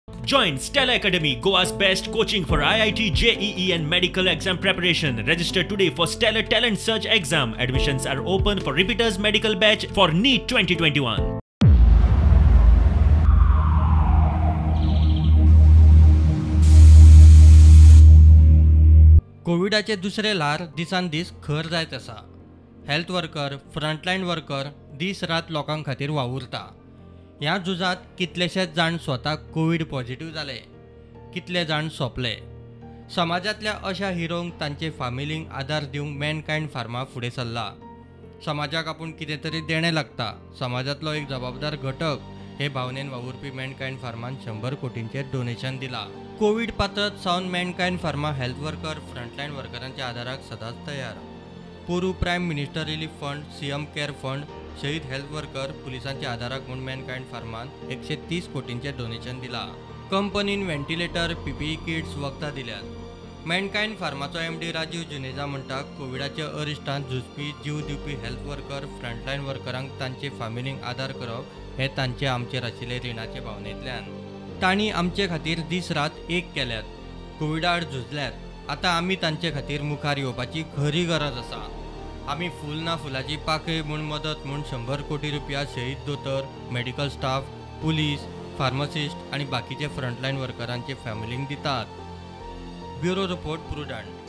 Join Stella Academy, Goa's best coaching for IIT, JEE and medical exam preparation. Register today for Stellar Talent Search exam. Admissions are open for repeaters medical batch for NEET 2021. कोविडाचे दुसरे ल्हार दिसान दीस खर जायत आसा. Health worker, frontline worker दीस रात लोकां खातीर वावुरता. ह्या झुजात कितलेशेच जाण स्वताक कोविड पॉझिटिव्ह जाले, कितले जाण सोंपले. समाजातल्या अशा हिरोंक तांचे फामिलींक आदार दिवंक मॅनकायंड फार्मा फुडें सरला. समाजाक आपूण कितें तरी देणें लागता, समाजातलो एक जबाबदार घटक हे भावनेन वावुरपी मॅनकायंड फार्मान 100 कोटींचें डोनेशन दिलां. कोविड पातळत सावन Mankind Pharma health worker, frontline वर्करांच्या आदाराक सदांच तयार. पोरू prime minister relief fund, CM care fund, शहीद हेल्थ वर्कर, पुलिसांच्या आदाराक म्हूण मॅनकायंड फार्मान 130 कोटींचें डोनेशन दिलां. कंपनीन व्हेंटिलेटर, पीपीई किट्स वखदां दिल्यात. मॅनकायंड फार्माचो एमडी राजीव जुनेजा म्हणटा, कोविडाच्या अरिश्टांत झुजपी जीव दिवपी हेल्थ वर्कर, फ्रंटलायन वर्करांक तांचे फामिलींक आदार करप हे तांचे आमचेर आशिल्ले रिणाचे भावनेंतल्यान. तांणी आमचे खातीर दीस रात एक केल्यात, कोविडा आड झुजल्यात. आतां आमी तांचे खातीर मुखार येवपाची खरी गरज आसा. आमी फूल ना फुलाची पाकळी म्हूण मदत म्हूण 100 कोटी रुपया शहीद दोतोर, मेडिकल स्टाफ, पुलीस, फार्मासिस्ट आनी बाकीचे फ्रंटलायन वर्करांचे फॅमिलींक दितात. Bureau report, prudent.